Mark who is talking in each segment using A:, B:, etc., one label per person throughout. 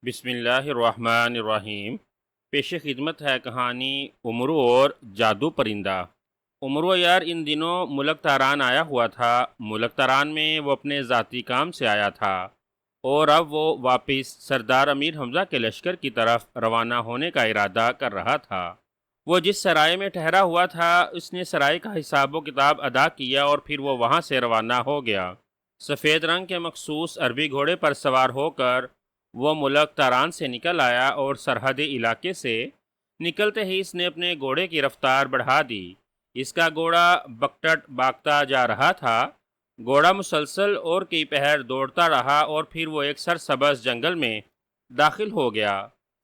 A: بسم اللہ الرحمن الرحیم۔ پیش خدمت ہے کہانی امرو اور جادو پرندہ۔ امرو یار ان دنوں ملک تاران آیا ہوا تھا۔ ملک تاران میں وہ اپنے ذاتی کام سے آیا تھا اور اب وہ واپس سردار امیر حمزہ کے لشکر کی طرف روانہ ہونے کا ارادہ کر رہا تھا۔ وہ جس سرائے میں ٹھہرا ہوا تھا اس نے سرائے کا حساب و کتاب ادا کیا اور پھر وہ وہاں سے روانہ ہو گیا۔ سفید رنگ کے مخصوص عربی گھوڑے پر سوار ہو کر وہ ملک تاران سے نکل آیا اور سرحدی علاقے سے نکلتے ہی اس نے اپنے گھوڑے کی رفتار بڑھا دی۔ اس کا گھوڑا بکٹٹ بھاگتا جا رہا تھا۔ گھوڑا مسلسل اور کئی پہر دوڑتا رہا اور پھر وہ ایک سرسبز جنگل میں داخل ہو گیا۔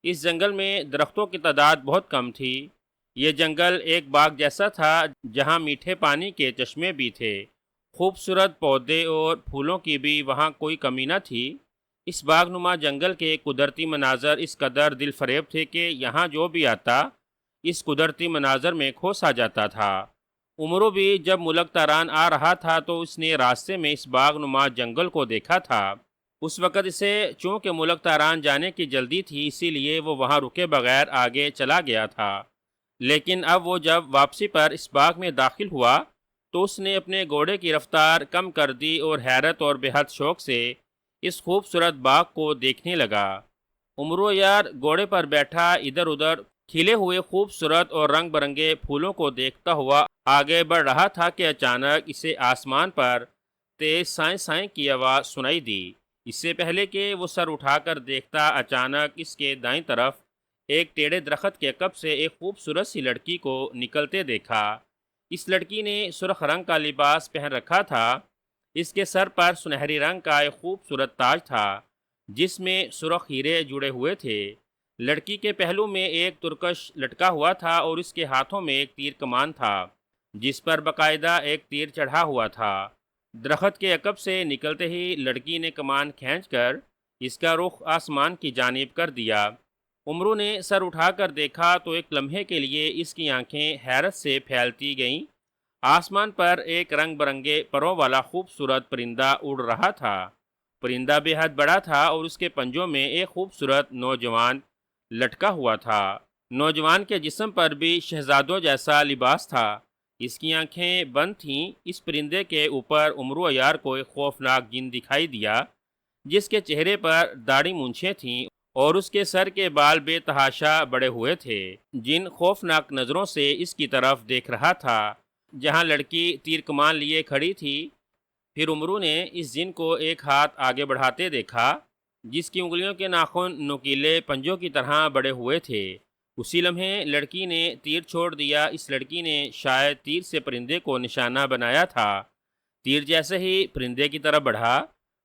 A: اس جنگل میں درختوں کی تعداد بہت کم تھی۔ یہ جنگل ایک باغ جیسا تھا جہاں میٹھے پانی کے چشمے بھی تھے۔ خوبصورت پودے اور پھولوں کی بھی وہاں کوئی کمی نہ تھی۔ اس باغ نما جنگل کے قدرتی مناظر اس قدر دل فریب تھے کہ یہاں جو بھی آتا اس قدرتی مناظر میں کھو سا جاتا تھا۔ امرو بھی جب ملک تاران آ رہا تھا تو اس نے راستے میں اس باغ نما جنگل کو دیکھا تھا۔ اس وقت اسے چونکہ ملک تاران جانے کی جلدی تھی اسی لیے وہ وہاں رکے بغیر آگے چلا گیا تھا، لیکن اب وہ جب واپسی پر اس باغ میں داخل ہوا تو اس نے اپنے گھوڑے کی رفتار کم کر دی اور حیرت اور بے حد شوق سے اس خوبصورت باغ کو دیکھنے لگا۔ امرو یار گھوڑے پر بیٹھا ادھر ادھر کھلے ہوئے خوبصورت اور رنگ برنگے پھولوں کو دیکھتا ہوا آگے بڑھ رہا تھا کہ اچانک اسے آسمان پر تیز سائیں سائیں کی آواز سنائی دی۔ اس سے پہلے کہ وہ سر اٹھا کر دیکھتا اچانک اس کے دائیں طرف ایک ٹیڑے درخت کے عقب سے ایک خوبصورت سی لڑکی کو نکلتے دیکھا۔ اس لڑکی نے سرخ رنگ کا لباس پہن رکھا تھا۔ اس کے سر پر سنہری رنگ کا ایک خوبصورت تاج تھا جس میں سرخ ہیرے جڑے ہوئے تھے۔ لڑکی کے پہلو میں ایک ترکش لٹکا ہوا تھا اور اس کے ہاتھوں میں ایک تیر کمان تھا جس پر باقاعدہ ایک تیر چڑھا ہوا تھا۔ درخت کے عقب سے نکلتے ہی لڑکی نے کمان کھینچ کر اس کا رخ آسمان کی جانب کر دیا۔ امرو نے سر اٹھا کر دیکھا تو ایک لمحے کے لیے اس کی آنکھیں حیرت سے پھیلتی گئیں۔ آسمان پر ایک رنگ برنگے پروں والا خوبصورت پرندہ اڑ رہا تھا۔ پرندہ بے حد بڑا تھا اور اس کے پنجوں میں ایک خوبصورت نوجوان لٹکا ہوا تھا۔ نوجوان کے جسم پر بھی شہزادوں جیسا لباس تھا۔ اس کی آنکھیں بند تھیں۔ اس پرندے کے اوپر امرو عیار کو ایک خوفناک جن دکھائی دیا جس کے چہرے پر داڑھی مونچھیں تھیں اور اس کے سر کے بال بے تحاشا بڑے ہوئے تھے۔ جن خوفناک نظروں سے اس کی طرف دیکھ رہا تھا جہاں لڑکی تیر کمان لیے کھڑی تھی۔ پھر امرو نے اس جن کو ایک ہاتھ آگے بڑھاتے دیکھا جس کی انگلیوں کے ناخن نوکیلے پنجوں کی طرح بڑے ہوئے تھے۔ اسی لمحے لڑکی نے تیر چھوڑ دیا۔ اس لڑکی نے شاید تیر سے پرندے کو نشانہ بنایا تھا۔ تیر جیسے ہی پرندے کی طرف بڑھا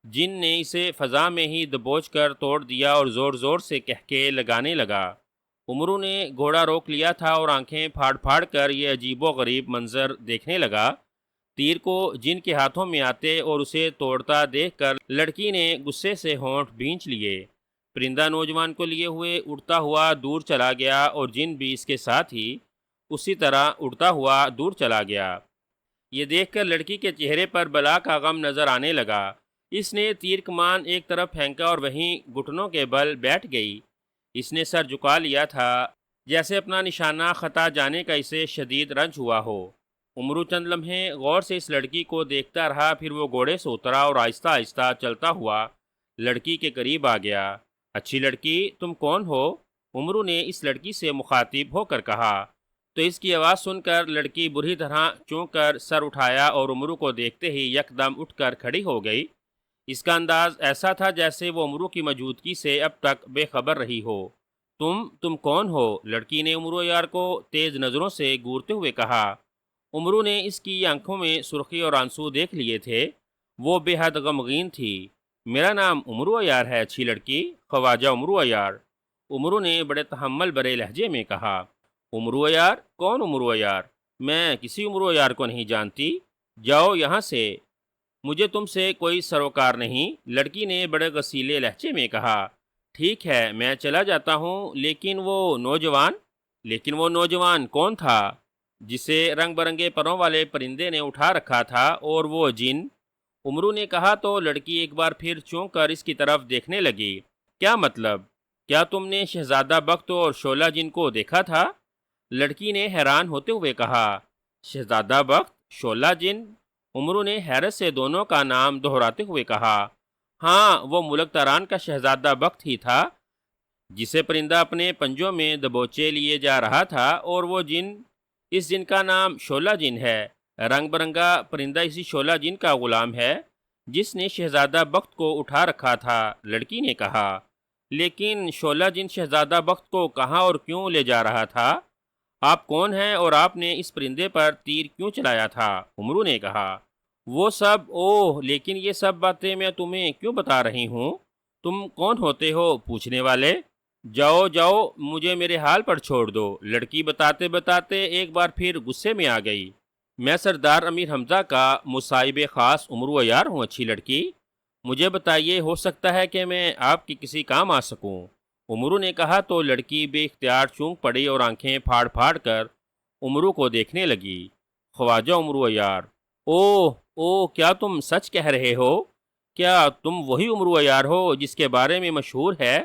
A: جن نے اسے فضا میں ہی دبوچ کر توڑ دیا اور زور زور سے کہکے لگانے لگا۔ امرو نے گھوڑا روک لیا تھا اور آنکھیں پھاڑ پھاڑ کر یہ عجیب و غریب منظر دیکھنے لگا۔ تیر کو جن کے ہاتھوں میں آتے اور اسے توڑتا دیکھ کر لڑکی نے غصے سے ہونٹ بھینچ لیے۔ پرندہ نوجوان کو لیے ہوئے اڑتا ہوا دور چلا گیا اور جن بھی اس کے ساتھ ہی اسی طرح اڑتا ہوا دور چلا گیا۔ یہ دیکھ کر لڑکی کے چہرے پر بلا کا غم نظر آنے لگا۔ اس نے تیر کمان ایک طرف پھینکا اور وہیں گھٹنوں کے بل بیٹھ گئی۔ اس نے سر جھکا لیا تھا جیسے اپنا نشانہ خطا جانے کا اسے شدید رنج ہوا ہو۔ امرو چند لمحے غور سے اس لڑکی کو دیکھتا رہا، پھر وہ گھوڑے سے اترا اور آہستہ آہستہ چلتا ہوا لڑکی کے قریب آ گیا۔ اچھی لڑکی، تم کون ہو؟ امرو نے اس لڑکی سے مخاطب ہو کر کہا تو اس کی آواز سن کر لڑکی بری طرح چونک کر سر اٹھایا اور امرو کو دیکھتے ہی یکدم اٹھ کر کھڑی ہو گئی۔ اس کا انداز ایسا تھا جیسے وہ امرو کی موجودگی سے اب تک بے خبر رہی ہو۔ تم کون ہو؟ لڑکی نے امرو یار کو تیز نظروں سے گورتے ہوئے کہا۔ امرو نے اس کی آنکھوں میں سرخی اور آنسو دیکھ لیے تھے۔ وہ بے حد غمگین تھی۔ میرا نام امرو یار ہے اچھی لڑکی، خواجہ امرو یار، امرو نے بڑے تحمل برے لہجے میں کہا۔ امرو یار؟ کون امرو یار؟ میں کسی امرو یار کو نہیں جانتی، جاؤ یہاں سے، مجھے تم سے کوئی سروکار نہیں، لڑکی نے بڑے غصیلے لہجے میں کہا۔ ٹھیک ہے میں چلا جاتا ہوں، لیکن وہ نوجوان کون تھا جسے رنگ برنگے پروں والے پرندے نے اٹھا رکھا تھا، اور وہ جن؟ امرو نے کہا تو لڑکی ایک بار پھر چونک کر اس کی طرف دیکھنے لگی۔ کیا مطلب؟ کیا تم نے شہزادہ بخت اور شعلہ جن کو دیکھا تھا؟ لڑکی نے حیران ہوتے ہوئے کہا۔ شہزادہ بخت، شعلہ جن؟ عمرو نے حیرت سے دونوں کا نام دہراتے ہوئے کہا۔ ہاں، وہ ملک تران کا شہزادہ بخت ہی تھا جسے پرندہ اپنے پنجوں میں دبوچے لیے جا رہا تھا، اور وہ جن، اس جن کا نام شعلہ جن ہے۔ رنگ برنگا پرندہ اسی شعلہ جن کا غلام ہے جس نے شہزادہ بخت کو اٹھا رکھا تھا، لڑکی نے کہا۔ لیکن شعلہ جن شہزادہ بخت کو کہاں اور کیوں لے جا رہا تھا؟ آپ کون ہیں اور آپ نے اس پرندے پر تیر کیوں چلایا تھا؟ عمرو نے کہا۔ وہ سب، اوہ، لیکن یہ سب باتیں میں تمہیں کیوں بتا رہی ہوں؟ تم کون ہوتے ہو پوچھنے والے؟ جاؤ جاؤ، مجھے میرے حال پر چھوڑ دو، لڑکی بتاتے بتاتے ایک بار پھر غصے میں آ گئی۔ میں سردار امیر حمزہ کا مصاحب خاص عمرو عیار ہوں، اچھی لڑکی، مجھے بتائیے، ہو سکتا ہے کہ میں آپ کی کسی کام آ سکوں۔ عمرو نے کہا تو لڑکی بے اختیار چونک پڑی اور آنکھیں پھاڑ پھاڑ کر عمرو کو دیکھنے لگی۔ خواجہ عمرو عیار، اوہ اوہ، کیا تم سچ کہہ رہے ہو؟ کیا تم وہی عمرو عیار ہو جس کے بارے میں مشہور ہے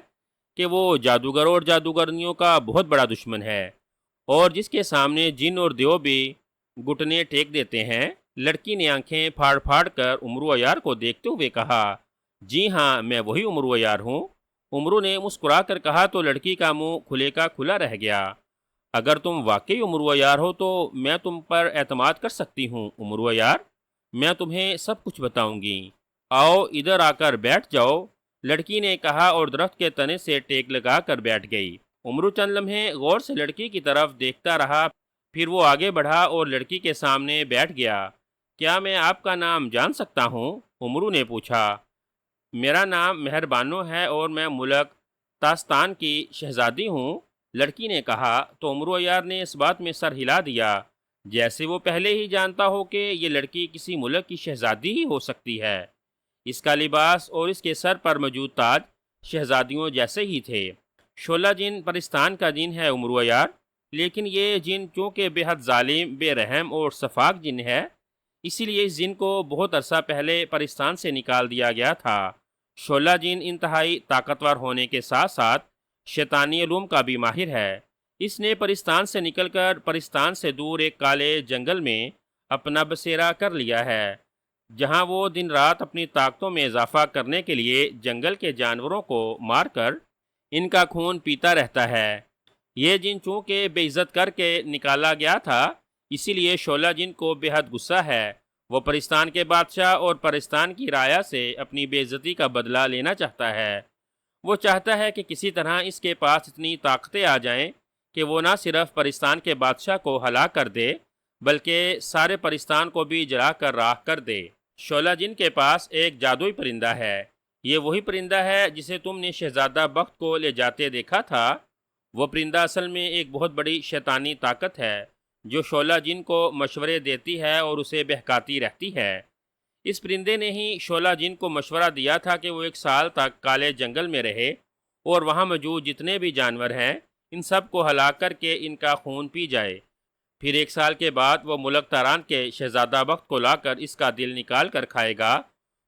A: کہ وہ جادوگر اور جادوگرنیوں کا بہت بڑا دشمن ہے، اور جس کے سامنے جن اور دیو بھی گھٹنے ٹیک دیتے ہیں؟ لڑکی نے آنکھیں پھاڑ پھاڑ کر عمرو عیار کو دیکھتے ہوئے کہا۔ جی ہاں، میں وہی عمرو عیار ہوں، عمرو نے مسکرا کر کہا تو لڑکی کا منہ کھلے کا کھلا رہ گیا۔ اگر تم واقعی عمرو عیار ہو تو میں تم پر اعتماد کر سکتی ہوں عمرو عیار، میں تمہیں سب کچھ بتاؤں گی۔ آؤ ادھر آ کر بیٹھ جاؤ، لڑکی نے کہا اور درخت کے تنے سے ٹیک لگا کر بیٹھ گئی۔ عمرو چند لمحے غور سے لڑکی کی طرف دیکھتا رہا، پھر وہ آگے بڑھا اور لڑکی کے سامنے بیٹھ گیا۔ کیا میں آپ کا نام جان سکتا ہوں؟ عمرو نے پوچھا۔ میرا نام مہربانو ہے اور میں ملک تاستان کی شہزادی ہوں، لڑکی نے کہا تو عمرو عیار نے اس بات میں سر ہلا دیا جیسے وہ پہلے ہی جانتا ہو کہ یہ لڑکی کسی ملک کی شہزادی ہی ہو سکتی ہے۔ اس کا لباس اور اس کے سر پر موجود تاج شہزادیوں جیسے ہی تھے۔ شعلہ جن پرستان کا جن ہے عمرو عیار، لیکن یہ جن چونکہ بے حد ظالم، بے رحم اور شفاق جن ہے، اسی لیے اس جن کو بہت عرصہ پہلے پرستان سے نکال دیا گیا تھا۔ شعلہ جن انتہائی طاقتور ہونے کے ساتھ ساتھ شیطانی علوم کا بھی ماہر ہے۔ اس نے پرستان سے نکل کر پرستان سے دور ایک کالے جنگل میں اپنا بسیرا کر لیا ہے، جہاں وہ دن رات اپنی طاقتوں میں اضافہ کرنے کے لیے جنگل کے جانوروں کو مار کر ان کا خون پیتا رہتا ہے۔ یہ جن چونکہ بے عزت کر کے نکالا گیا تھا، اسی لیے شعلہ جن کو بے حد غصہ ہے۔ وہ پرستان کے بادشاہ اور پرستان کی رعایا سے اپنی بے عزتی کا بدلہ لینا چاہتا ہے۔ وہ چاہتا ہے کہ کسی طرح اس کے پاس اتنی طاقتیں آ جائیں کہ وہ نہ صرف پرستان کے بادشاہ کو ہلاک کر دے بلکہ سارے پرستان کو بھی جلا کر راکھ کر دے۔ شعلہ جن کے پاس ایک جادوئی پرندہ ہے۔ یہ وہی پرندہ ہے جسے تم نے شہزادہ بخت کو لے جاتے دیکھا تھا۔ وہ پرندہ اصل میں ایک بہت بڑی شیطانی طاقت ہے جو شعلہ جن کو مشورے دیتی ہے اور اسے بہکاتی رہتی ہے۔ اس پرندے نے ہی شعلہ جن کو مشورہ دیا تھا کہ وہ 1 سال تک کالے جنگل میں رہے اور وہاں موجود جتنے بھی جانور ہیں ان سب کو ہلاک کر کے ان کا خون پی جائے۔ پھر 1 سال کے بعد وہ ملک تاران کے شہزادہ بخت کو لا کر اس کا دل نکال کر کھائے گا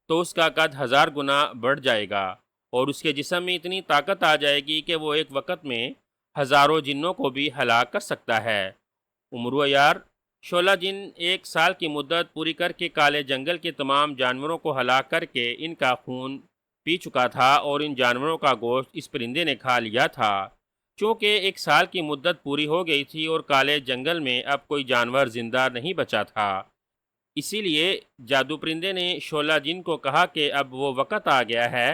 A: تو اس کا قد 1000 گنا بڑھ جائے گا اور اس کے جسم میں اتنی طاقت آ جائے گی کہ وہ ایک وقت میں ہزاروں جنوں کو بھی ہلاک کر سکتا ہے۔ عمرو عیار، شعلہ جن 1 سال کی مدت پوری کر کے کالے جنگل کے تمام جانوروں کو ہلاک کر کے ان کا خون پی چکا تھا اور ان جانوروں کا گوشت اس پرندے نے کھا لیا تھا۔ چونکہ 1 سال کی مدت پوری ہو گئی تھی اور کالے جنگل میں اب کوئی جانور زندہ نہیں بچا تھا، اسی لیے جادو پرندے نے شعلہ جن کو کہا کہ اب وہ وقت آ گیا ہے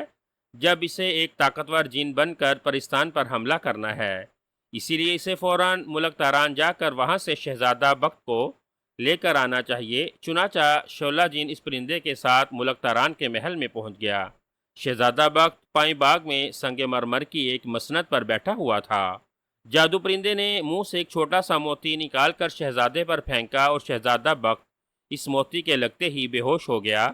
A: جب اسے ایک طاقتور جن بن کر پرستان پر حملہ کرنا ہے۔ اسی لیے اسے فوراً ملک تاران جا کر وہاں سے شہزادہ بخت کو لے کر آنا چاہیے۔ چنانچہ شعلہ جن اس پرندے کے ساتھ ملک تاران کے محل میں پہنچ گیا۔ شہزادہ بخت پائیں باغ میں سنگ مرمر کی ایک مسند پر بیٹھا ہوا تھا۔ جادو پرندے نے منہ سے ایک چھوٹا سا موتی نکال کر شہزادے پر پھینکا اور شہزادہ بخت اس موتی کے لگتے ہی بے ہوش ہو گیا،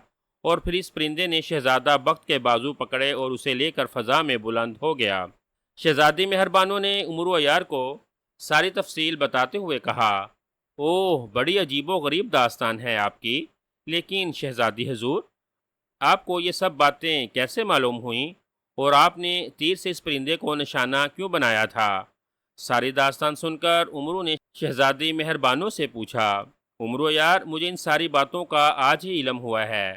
A: اور پھر اس پرندے نے شہزادہ بخت کے بازو پکڑے اور اسے لے کر فضا میں بلند ہو گیا۔ شہزادی مہربانو نے عمرو عیار کو ساری تفصیل بتاتے ہوئے کہا، اوہ، بڑی عجیب و غریب داستان ہے آپ کی، لیکن شہزادی حضور، آپ کو یہ سب باتیں کیسے معلوم ہوئیں؟ اور آپ نے تیر سے اس پرندے کو نشانہ کیوں بنایا تھا؟ ساری داستان سن کر امرو نے شہزادی مہربانو سے پوچھا، امرو یار، مجھے ان ساری باتوں کا آج ہی علم ہوا ہے۔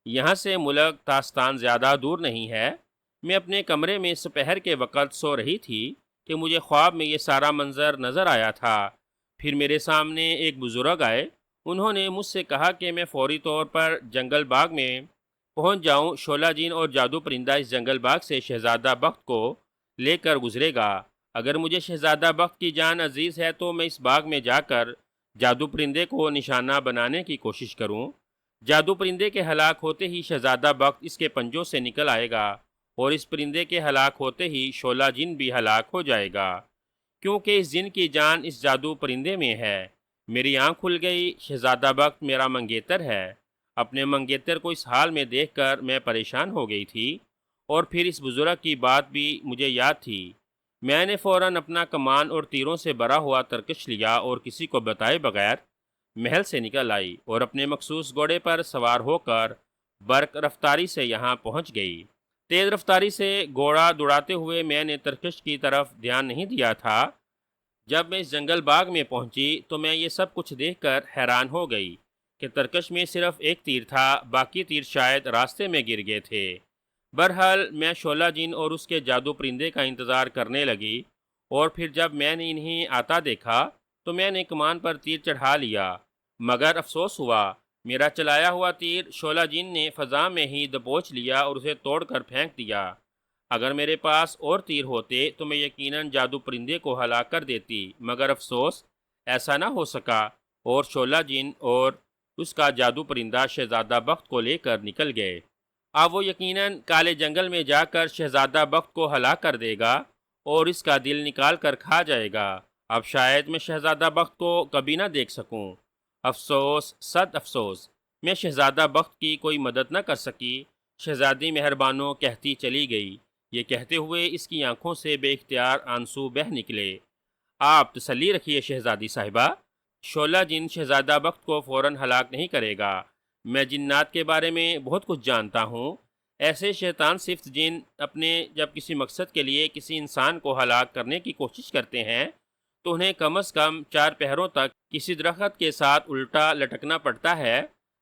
A: یہاں سے ملک تاستان زیادہ دور نہیں ہے۔ میں اپنے کمرے میں سپہر کے وقت سو رہی تھی کہ مجھے خواب میں یہ سارا منظر نظر آیا تھا۔ پھر میرے سامنے ایک بزرگ آئے۔ انہوں نے مجھ سے کہا کہ میں فوری طور پر جنگل باغ میں پہنچ جاؤں۔ شعلہ جن اور جادو پرندہ اس جنگل باغ سے شہزادہ بخت کو لے کر گزرے گا۔ اگر مجھے شہزادہ بخت کی جان عزیز ہے تو میں اس باغ میں جا کر جادو پرندے کو نشانہ بنانے کی کوشش کروں۔ جادو پرندے کے ہلاک ہوتے ہی شہزادہ بخت اس کے پنجوں سے نکل آئے گا، اور اس پرندے کے ہلاک ہوتے ہی شعلہ جن بھی ہلاک ہو جائے گا، کیونکہ اس جن کی جان اس جادو پرندے میں ہے۔ میری آنکھ کھل گئی۔ شہزادہ بخت میرا منگیتر ہے۔ اپنے منگیتر کو اس حال میں دیکھ کر میں پریشان ہو گئی تھی، اور پھر اس بزرگ کی بات بھی مجھے یاد تھی۔ میں نے فوراً اپنا کمان اور تیروں سے بھرا ہوا ترکش لیا اور کسی کو بتائے بغیر محل سے نکل آئی، اور اپنے مخصوص گھوڑے پر سوار ہو کر برق رفتاری سے یہاں پہنچ گئی۔ تیز رفتاری سے گھوڑا دوڑاتے ہوئے میں نے ترکش کی طرف دھیان نہیں دیا تھا۔ جب میں اس جنگل باغ میں پہنچی تو میں یہ سب کچھ دیکھ کر حیران ہو گئی کہ ترکش میں صرف ایک تیر تھا، باقی تیر شاید راستے میں گر گئے تھے۔ بہرحال میں شعلہ جن اور اس کے جادو پرندے کا انتظار کرنے لگی، اور پھر جب میں نے انہیں آتا دیکھا تو میں نے کمان پر تیر چڑھا لیا، مگر افسوس ہوا، میرا چلایا ہوا تیر شعلہ جن نے فضا میں ہی دبوچ لیا اور اسے توڑ کر پھینک دیا۔ اگر میرے پاس اور تیر ہوتے تو میں یقیناً جادو پرندے کو ہلاک کر دیتی، مگر افسوس ایسا نہ ہو سکا، اور شعلہ جن اور اس کا جادو پرندہ شہزادہ بخت کو لے کر نکل گئے۔ اب وہ یقیناً کالے جنگل میں جا کر شہزادہ بخت کو ہلاک کر دے گا اور اس کا دل نکال کر کھا جائے گا۔ اب شاید میں شہزادہ بخت کو کبھی نہ دیکھ سکوں۔ افسوس، صد افسوس، میں شہزادہ بخت کی کوئی مدد نہ کر سکی۔ شہزادی مہربانو کہتی چلی گئی۔ یہ کہتے ہوئے اس کی آنکھوں سے بے اختیار آنسو بہہ نکلے۔ آپ تسلی رکھیے شہزادی صاحبہ، شعلہ جن شہزادہ بخت کو فوراً ہلاک نہیں کرے گا۔ میں جنات کے بارے میں بہت کچھ جانتا ہوں۔ ایسے شیطان صفت جن جب کسی مقصد کے لیے کسی انسان کو ہلاک کرنے کی کوشش کرتے ہیں تو انہیں کم از کم 4 پہروں تک کسی درخت کے ساتھ الٹا لٹکنا پڑتا ہے۔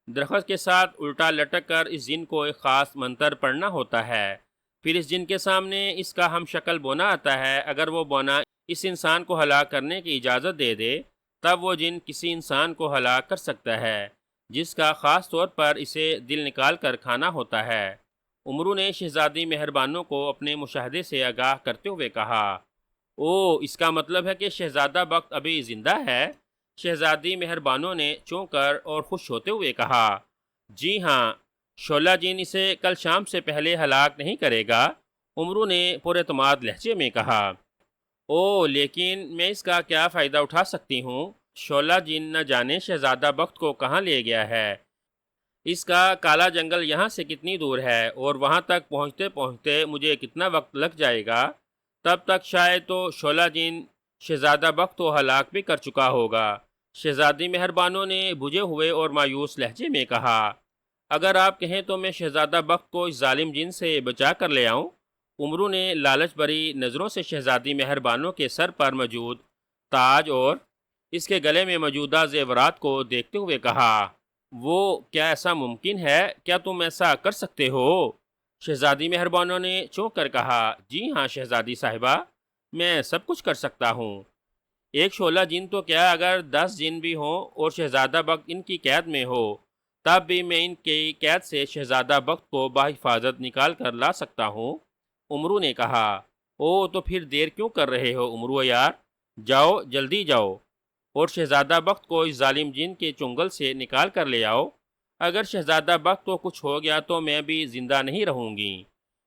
A: درخت کے ساتھ الٹا لٹک کر اس جن کو ایک خاص منتر پڑھنا ہوتا ہے۔ پھر اس جن کے سامنے اس کا ہم شکل بونا آتا ہے۔ اگر وہ بونا اس انسان کو ہلاک کرنے کی اجازت دے دے تب وہ جن کسی انسان کو ہلاک کر سکتا ہے جس کا خاص طور پر اسے دل نکال کر کھانا ہوتا ہے۔ امرو نے شہزادی مہربانوں کو اپنے مشاہدے سے آگاہ کرتے ہوئے کہا، او، اس کا مطلب ہے کہ شہزادہ بخت ابھی زندہ ہے؟ شہزادی مہربانوں نے چونک کر اور خوش ہوتے ہوئے کہا، جی ہاں، شعلہ جن اسے کل شام سے پہلے ہلاک نہیں کرے گا۔ امرو نے پر اعتماد لہجے میں کہا، او، لیکن میں اس کا کیا فائدہ اٹھا سکتی ہوں؟ شعلہ جن نہ جانے شہزادہ بخت کو کہاں لے گیا ہے۔ اس کا کالا جنگل یہاں سے کتنی دور ہے، اور وہاں تک پہنچتے پہنچتے مجھے کتنا وقت لگ جائے گا؟ تب تک شاید تو شعلہ جن شہزادہ بخت کو ہلاک بھی کر چکا ہوگا۔ شہزادی مہربانوں نے بجھے ہوئے اور مایوس لہجے میں کہا، اگر آپ کہیں تو میں شہزادہ بخت کو اس ظالم جن سے بچا کر لے آؤں۔ امرو نے لالچ بھری نظروں سے شہزادی مہربانوں کے سر پر موجود تاج اور اس کے گلے میں موجودہ زیورات کو دیکھتے ہوئے کہا، وہ کیا ایسا ممکن ہے؟ کیا تم ایسا کر سکتے ہو؟ شہزادی مہربانوں نے چونک کر کہا، جی ہاں شہزادی صاحبہ، میں سب کچھ کر سکتا ہوں۔ ایک شعلہ جن تو کیا، اگر 10 جن بھی ہوں اور شہزادہ بخت ان کی قید میں ہو تب بھی میں ان کی قید سے شہزادہ بخت کو بحفاظت نکال کر لا سکتا ہوں۔ امرو نے کہا، او، تو پھر دیر کیوں کر رہے ہو امرو یار؟ جاؤ، جلدی جاؤ اور شہزادہ بخت کو اس ظالم جن کے چنگل سے نکال کر لے آؤ۔ اگر شہزادہ بخت کو کچھ ہو گیا تو میں بھی زندہ نہیں رہوں گی۔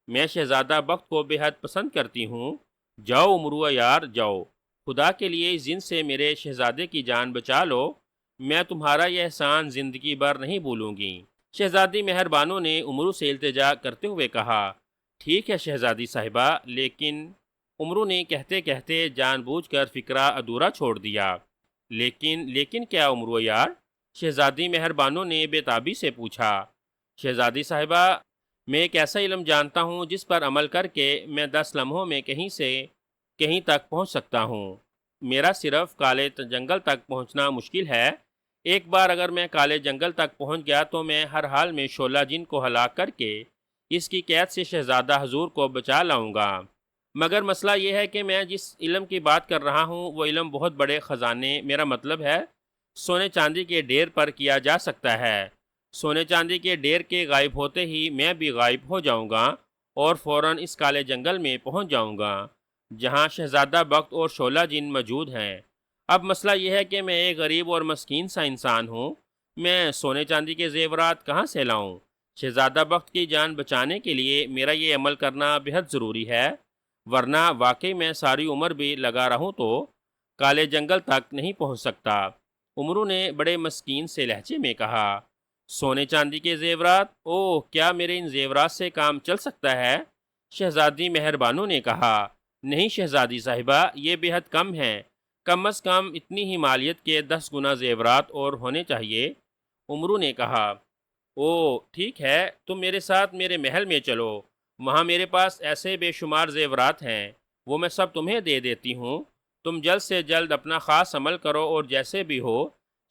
A: میں شہزادہ بخت کو بے حد پسند کرتی ہوں۔ جاؤ امرو یار، جاؤ، خدا کے لیے اس جن سے میرے شہزادے کی جان بچا لو۔ میں تمہارا یہ احسان زندگی بھر نہیں بھولوں گی۔ شہزادی مہربانوں نے امرو سے التجا کرتے ہوئے کہا، ٹھیک ہے شہزادی صاحبہ، لیکن امرو نے کہتے کہتے جان بوجھ کر فکرہ ادھورا چھوڑ دیا۔ لیکن کیا امرو یار؟ شہزادی مہربانوں نے بے تابی سے پوچھا۔ شہزادی صاحبہ، میں ایک ایسا علم جانتا ہوں جس پر عمل کر کے میں 10 لمحوں میں کہیں سے کہیں تک پہنچ سکتا ہوں۔ میرا صرف کالے جنگل تک پہنچنا مشکل ہے۔ ایک بار اگر میں کالے جنگل تک پہنچ گیا تو میں ہر حال میں شعلہ جن کو ہلاک کر کے اس کی قید سے شہزادہ حضور کو بچا لاؤں گا۔ مگر مسئلہ یہ ہے کہ میں جس علم کی بات کر رہا ہوں وہ علم بہت بڑے خزانے، میرا مطلب ہے سونے چاندی کے ڈھیر پر کیا جا سکتا ہے۔ سونے چاندی کے ڈھیر کے غائب ہوتے ہی میں بھی غائب ہو جاؤں گا اور فوراً اس کالے جنگل میں پہنچ جاؤں گا جہاں شہزادہ بخت اور شعلہ جن موجود ہیں۔ اب مسئلہ یہ ہے کہ میں ایک غریب اور مسکین سا انسان ہوں، میں سونے چاندی کے زیورات کہاں سے لاؤں؟ شہزادہ بخت کی جان بچانے کے لیے میرا یہ عمل کرنا بہت ضروری ہے، ورنہ واقعی میں ساری عمر بھی لگا رہوں تو کالے جنگل تک نہیں پہنچ سکتا۔ عمرو نے بڑے مسکین سے لہجے میں کہا، سونے چاندی کے زیورات؟ اوہ، کیا میرے ان زیورات سے کام چل سکتا ہے؟ شہزادی مہربانو نے کہا، نہیں شہزادی صاحبہ، یہ بے حد کم ہے، کم از کم اتنی ہی مالیت کے 10 گنا زیورات اور ہونے چاہیے۔ عمرو نے کہا، اوہ ٹھیک ہے، تم میرے ساتھ میرے محل میں چلو، وہاں میرے پاس ایسے بے شمار زیورات ہیں، وہ میں سب تمہیں دے دیتی ہوں۔ تم جلد سے جلد اپنا خاص عمل کرو اور جیسے بھی ہو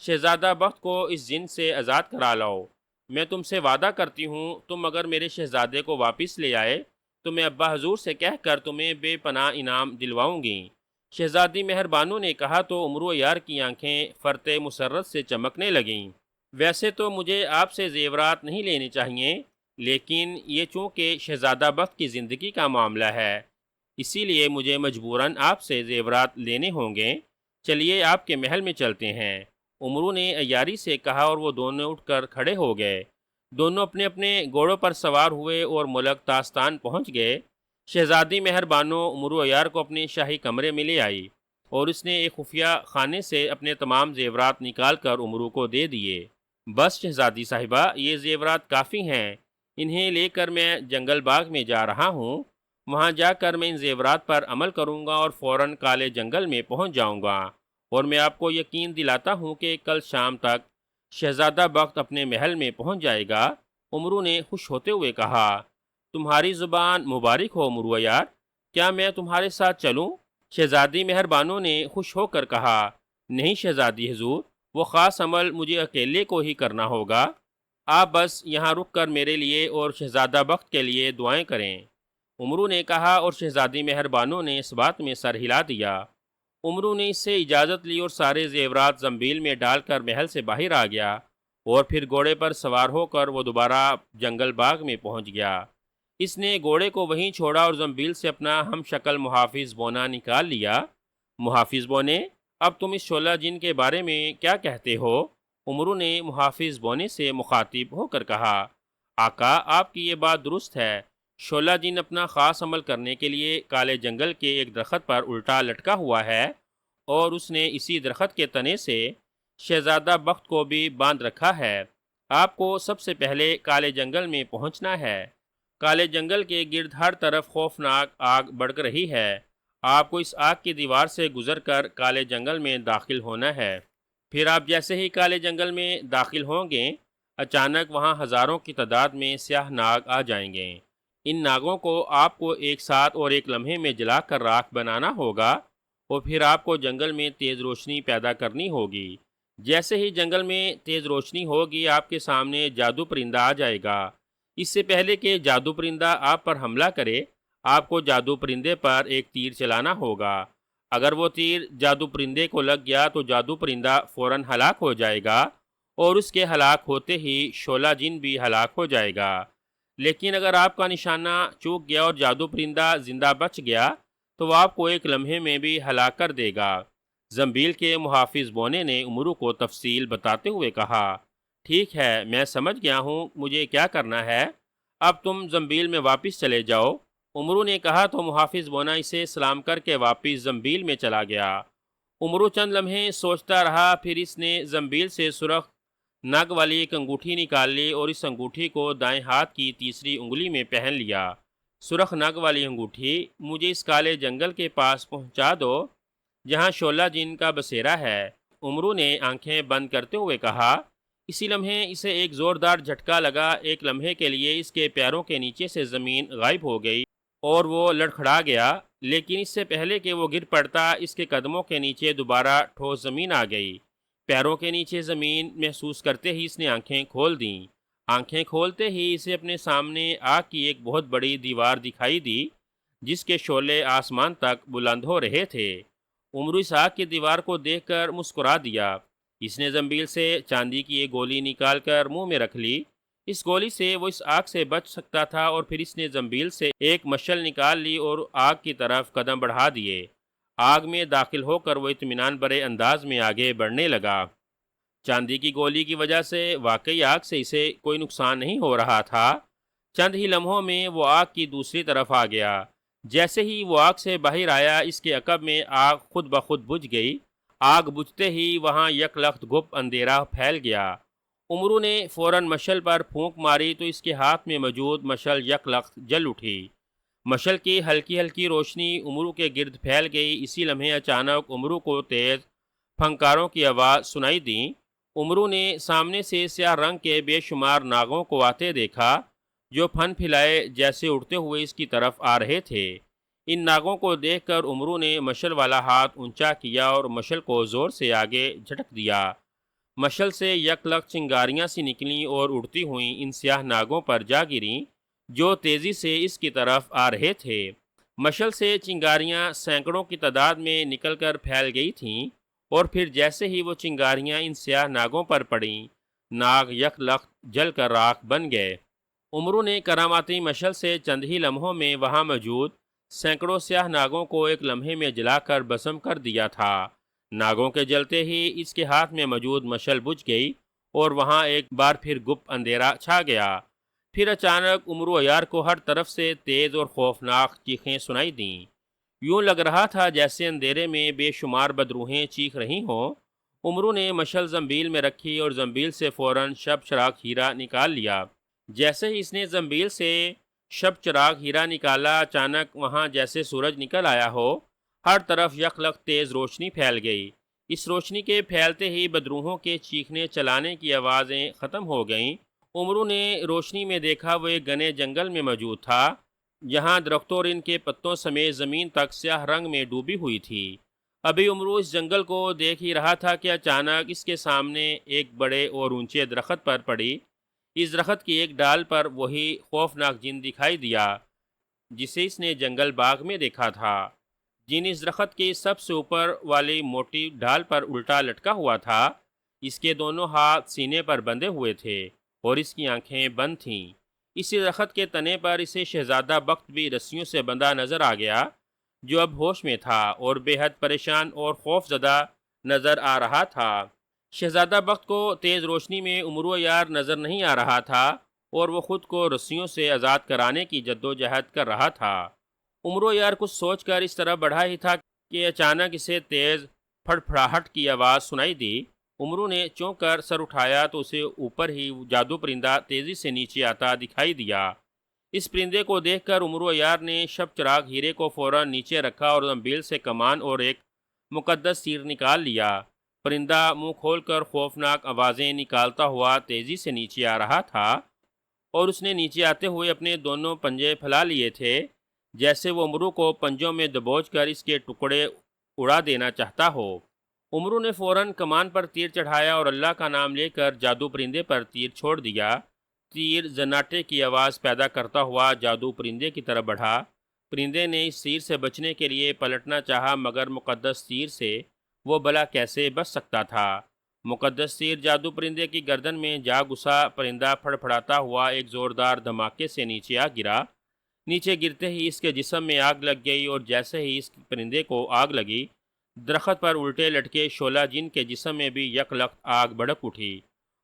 A: شہزادہ بخت کو اس جن سے آزاد کرا لاؤ۔ میں تم سے وعدہ کرتی ہوں تم اگر میرے شہزادے کو واپس لے آئے تو میں ابا حضور سے کہہ کر تمہیں بے پناہ انعام دلواؤں گی۔ شہزادی مہربانو نے کہا تو عمرو یار کی آنکھیں فرط مسرت سے چمکنے لگیں۔ ویسے تو مجھے آپ سے زیورات نہیں لینے چاہیے، لیکن یہ چونکہ شہزادہ بخت کی زندگی کا معاملہ ہے اسی لیے مجھے مجبوراً آپ سے زیورات لینے ہوں گے۔ چلیے آپ کے محل میں چلتے ہیں، عمرو نے عیاری سے کہا اور وہ دونوں اٹھ کر کھڑے ہو گئے۔ دونوں اپنے اپنے گھوڑوں پر سوار ہوئے اور ملک تاستان پہنچ گئے۔ شہزادی مہربانو عمرو عیار کو اپنے شاہی کمرے میں لے آئی اور اس نے ایک خفیہ خانے سے اپنے تمام زیورات نکال کر عمرو کو دے دیے۔ بس شہزادی صاحبہ، یہ زیورات کافی ہیں، انہیں لے کر میں جنگل باغ میں جا رہا ہوں، وہاں جا کر میں ان زیورات پر عمل کروں گا اور فوراً کالے جنگل میں پہنچ جاؤں گا، اور میں آپ کو یقین دلاتا ہوں کہ کل شام تک شہزادہ بخت اپنے محل میں پہنچ جائے گا۔ عمرو نے خوش ہوتے ہوئے کہا، تمہاری زبان مبارک ہو عمرو یار، کیا میں تمہارے ساتھ چلوں؟ شہزادی مہربانو نے خوش ہو کر کہا، نہیں شہزادی حضور، وہ خاص عمل مجھے اکیلے کو ہی کرنا ہوگا، آپ بس یہاں رک کر میرے لیے اور شہزادہ بخت کے لیے دعائیں کریں۔ عمرو نے کہا اور شہزادی مہربانو نے اس بات میں سر ہلا دیا۔ عمرو نے اس سے اجازت لی اور سارے زیورات زنبیل میں ڈال کر محل سے باہر آ گیا اور پھر گھوڑے پر سوار ہو کر وہ دوبارہ جنگل باغ میں پہنچ گیا۔ اس نے گھوڑے کو وہیں چھوڑا اور زنبیل سے اپنا ہم شکل محافظ بونا نکال لیا۔ محافظ بونے، اب تم اس شعلہ جن کے بارے میں کیا کہتے ہو؟ عمرو نے محافظ بونے سے مخاطب ہو کر کہا، آقا آپ کی یہ بات درست ہے، شعلہ جن اپنا خاص عمل کرنے کے لیے کالے جنگل کے ایک درخت پر الٹا لٹکا ہوا ہے اور اس نے اسی درخت کے تنے سے شہزادہ بخت کو بھی باندھ رکھا ہے۔ آپ کو سب سے پہلے کالے جنگل میں پہنچنا ہے۔ کالے جنگل کے گرد ہر طرف خوفناک آگ بڑھ رہی ہے، آپ کو اس آگ کی دیوار سے گزر کر کالے جنگل میں داخل ہونا ہے۔ پھر آپ جیسے ہی کالے جنگل میں داخل ہوں گے اچانک وہاں ہزاروں کی تعداد میں سیاہ ناگ آ جائیں گے۔ ان ناگوں کو آپ کو ایک ساتھ اور ایک لمحے میں جلا کر راکھ بنانا ہوگا اور پھر آپ کو جنگل میں تیز روشنی پیدا کرنی ہوگی۔ جیسے ہی جنگل میں تیز روشنی ہوگی آپ کے سامنے جادو پرندہ آ جائے گا۔ اس سے پہلے کہ جادو پرندہ آپ پر حملہ کرے آپ کو جادو پرندے پر ایک تیر چلانا ہوگا۔ اگر وہ تیر جادو پرندے کو لگ گیا تو جادو پرندہ فوراً ہلاک ہو جائے گا اور اس کے ہلاک ہوتے ہی شعلہ جن بھی ہلاک ہو جائے گا۔ لیکن اگر آپ کا نشانہ چوک گیا اور جادو پرندہ زندہ بچ گیا تو وہ آپ کو ایک لمحے میں بھی ہلاک کر دے گا۔ زنبیل کے محافظ بونے نے عمرو کو تفصیل بتاتے ہوئے کہا، ٹھیک ہے میں سمجھ گیا ہوں مجھے کیا کرنا ہے، اب تم زنبیل میں واپس چلے جاؤ۔ عمرو نے کہا تو محافظ بونا اسے سلام کر کے واپس زنبیل میں چلا گیا۔ عمرو چند لمحے سوچتا رہا، پھر اس نے زنبیل سے سرخ نگ والی ایک انگوٹھی نکال لی اور اس انگوٹھی کو دائیں ہاتھ کی تیسری انگلی میں پہن لیا۔ سرخ نگ والی انگوٹھی، مجھے اس کالے جنگل کے پاس پہنچا دو جہاں شعلہ جن کا بسیرا ہے۔ عمرو نے آنکھیں بند کرتے ہوئے کہا، اسی لمحے اسے ایک زوردار جھٹکا لگا، ایک لمحے کے لیے اس کے پیروں کے نیچے سے زمین غائب ہو گئی اور وہ لڑکھڑا گیا، لیکن اس سے پہلے کہ وہ گر پڑتا اس کے قدموں کے نیچے دوبارہ ٹھوس زمین آ گئی۔ پیروں کے نیچے زمین محسوس کرتے ہی اس نے آنکھیں کھول دیں۔ آنکھیں کھولتے ہی اسے اپنے سامنے آگ کی ایک بہت بڑی دیوار دکھائی دی جس کے شعلے آسمان تک بلند ہو رہے تھے۔ عمرو اس آگ کی دیوار کو دیکھ کر مسکرا دیا۔ اس نے زنبیل سے چاندی کی ایک گولی نکال کر منہ میں رکھ لی۔ اس گولی سے وہ اس آگ سے بچ سکتا تھا، اور پھر اس نے زنبیل سے ایک مشعل نکال لی اور آگ کی طرف قدم بڑھا دیے۔ آگ میں داخل ہو کر وہ اطمینان بھرے انداز میں آگے بڑھنے لگا۔ چاندی کی گولی کی وجہ سے واقعی آگ سے اسے کوئی نقصان نہیں ہو رہا تھا۔ چند ہی لمحوں میں وہ آگ کی دوسری طرف آ گیا۔ جیسے ہی وہ آگ سے باہر آیا، اس کے عقب میں آگ خود بخود بجھ گئی۔ آگ بجھتے ہی وہاں یک لخت گپ اندھیرا پھیل گیا۔ عمرو نے فوراً مشعل پر پھونک ماری تو اس کے ہاتھ میں موجود مشعل یک لخت جل اٹھی۔ مشعل کی ہلکی ہلکی روشنی عمرو کے گرد پھیل گئی۔ اسی لمحے اچانک عمرو کو تیز پھنکاروں کی آواز سنائی دی۔ عمرو نے سامنے سے سیاہ رنگ کے بے شمار ناگوں کو آتے دیکھا جو پھن پھلائے جیسے اڑتے ہوئے اس کی طرف آ رہے تھے۔ ان ناگوں کو دیکھ کر عمرو نے مشعل والا ہاتھ اونچا کیا اور مشعل کو زور سے آگے جھٹک دیا۔ مشعل سے یک لخت چنگاریاں سی نکلیں اور اڑتی ہوئیں ان سیاہ ناگوں پر جا گریں جو تیزی سے اس کی طرف آ رہے تھے۔ مشعل سے چنگاریاں سینکڑوں کی تعداد میں نکل کر پھیل گئی تھیں، اور پھر جیسے ہی وہ چنگاریاں ان سیاہ ناگوں پر پڑیں، ناگ یک لخت جل کر راکھ بن گئے۔ عمرو نے کراماتی مشعل سے چند ہی لمحوں میں وہاں موجود سینکڑوں سیاہ ناگوں کو ایک لمحے میں جلا کر بھسم کر دیا تھا۔ ناگوں کے جلتے ہی اس کے ہاتھ میں موجود مشعل بجھ گئی اور وہاں ایک بار پھر گپ اندھیرا چھا گیا۔ پھر اچانک عمرو عیار کو ہر طرف سے تیز اور خوفناک چیخیں سنائی دیں۔ یوں لگ رہا تھا جیسے اندھیرے میں بے شمار بدروحیں چیخ رہی ہوں۔ عمرو نے مشعل زنبیل میں رکھی اور زنبیل سے فوراً شب چراغ ہیرا نکال لیا۔ جیسے ہی اس نے زنبیل سے شب چراغ ہیرا نکالا، اچانک وہاں جیسے سورج نکل آیا ہو، ہر طرف یک لخت تیز روشنی پھیل گئی۔ اس روشنی کے پھیلتے ہی بدروحوں کے چیخنے چلانے کی آوازیں ختم ہو گئیں۔ عمرو نے روشنی میں دیکھا وہ ایک گھنے جنگل میں موجود تھا، جہاں درختوں اور ان کے پتوں سمیت زمین تک سیاہ رنگ میں ڈوبی ہوئی تھی۔ ابھی عمرو اس جنگل کو دیکھ ہی رہا تھا کہ اچانک اس کے سامنے ایک بڑے اور اونچے درخت پر پڑی۔ اس درخت کی ایک ڈال پر وہی خوفناک جن دکھائی دیا جسے اس نے جنگل باغ میں دیکھا تھا۔ جن اس درخت کی سب سے اوپر والی موٹی ڈال پر الٹا لٹکا ہوا تھا۔ اس کے دونوں ہاتھ سینے پر بندھے ہوئے تھے اور اس کی آنکھیں بند تھیں۔ اسی درخت کے تنے پر اسے شہزادہ بخت بھی رسیوں سے بندھا نظر آ گیا، جو اب ہوش میں تھا اور بے حد پریشان اور خوف زدہ نظر آ رہا تھا۔ شہزادہ بخت کو تیز روشنی میں عمرو عیار نظر نہیں آ رہا تھا اور وہ خود کو رسیوں سے آزاد کرانے کی جدوجہد کر رہا تھا۔ عمرو عیار کچھ سوچ کر اس طرف بڑھا ہی تھا کہ اچانک اسے تیز پھڑپھڑاہٹ کی آواز سنائی دی۔ عمرو نے چونک کر سر اٹھایا تو اسے اوپر ہی جادو پرندہ تیزی سے نیچے آتا دکھائی دیا۔ اس پرندے کو دیکھ کر عمرو عیار نے شب چراغ ہیرے کو فوراً نیچے رکھا اور زنبیل سے کمان اور ایک مقدس تیر نکال لیا۔ پرندہ منہ کھول کر خوفناک آوازیں نکالتا ہوا تیزی سے نیچے آ رہا تھا، اور اس نے نیچے آتے ہوئے اپنے دونوں پنجے پھیلا لیے تھے جیسے وہ عمرو کو پنجوں میں دبوچ کر اس کے ٹکڑے اڑا دینا چاہتا ہو۔ عمرو نے فوراً کمان پر تیر چڑھایا اور اللہ کا نام لے کر جادو پرندے پر تیر چھوڑ دیا۔ تیر زناٹے کی آواز پیدا کرتا ہوا جادو پرندے کی طرف بڑھا۔ پرندے نے اس تیر سے بچنے کے لیے پلٹنا چاہا، مگر مقدس تیر سے وہ بھلا کیسے بچ سکتا تھا۔ مقدس تیر جادو پرندے کی گردن میں جا گھسا۔ پرندہ پھڑپھڑاتا ہوا ایک زوردار دھماکے سے نیچے آ گرا۔ نیچے گرتے ہی اس کے جسم میں آگ لگ گئی، اور جیسے ہی اس پرندے کو آگ لگی، درخت پر الٹے لٹکے شعلہ جن کے جسم میں بھی یک لخت آگ بھڑک اٹھی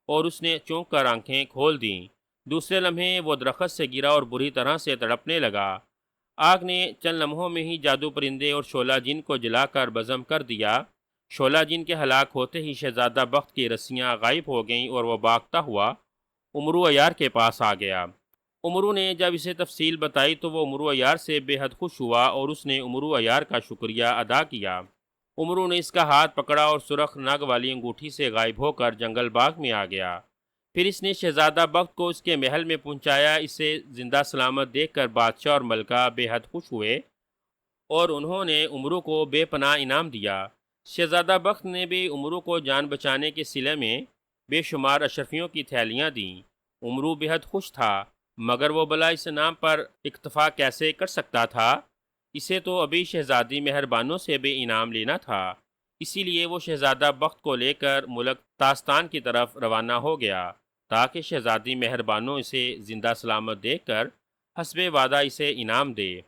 A: اور اس نے چونک کر آنکھیں کھول دیں۔ دوسرے لمحے وہ درخت سے گرا اور بری طرح سے تڑپنے لگا۔ آگ نے چند لمحوں میں ہی جادو پرندے اور شعلہ جن کو جلا کر بھسم کر دیا۔ شعلہ جن کے ہلاک ہوتے ہی شہزادہ بخت کی رسیاں غائب ہو گئیں اور وہ بھاگتا ہوا عمرو عیار کے پاس آ گیا۔ عمرو نے جب اسے تفصیل بتائی تو وہ عمرو عیار سے بے حد خوش ہوا اور اس نے عمرو عیار کا شکریہ ادا کیا۔ عمرو نے اس کا ہاتھ پکڑا اور سرخ نگ والی انگوٹھی سے غائب ہو کر جنگل باغ میں آ گیا۔ پھر اس نے شہزادہ بخت کو اس کے محل میں پہنچایا۔ اسے زندہ سلامت دیکھ کر بادشاہ اور ملکہ بے حد خوش ہوئے اور انہوں نے امرو کو بے پناہ انعام دیا۔ شہزادہ بخت نے بھی امرو کو جان بچانے کے صلے میں بے شمار اشرفیوں کی تھیلیاں دیں۔ امرو بے حد خوش تھا، مگر وہ بھلا اس انعام پر اکتفا کیسے کر سکتا تھا؟ اسے تو ابھی شہزادی مہربانوں سے بھی انعام لینا تھا۔ اسی لیے وہ شہزادہ بخت کو لے کر ملک تاستان کی طرف روانہ ہو گیا تاکہ شہزادی مہربانوں اسے زندہ سلامت دیکھ کر حسب وعدہ اسے انعام دے۔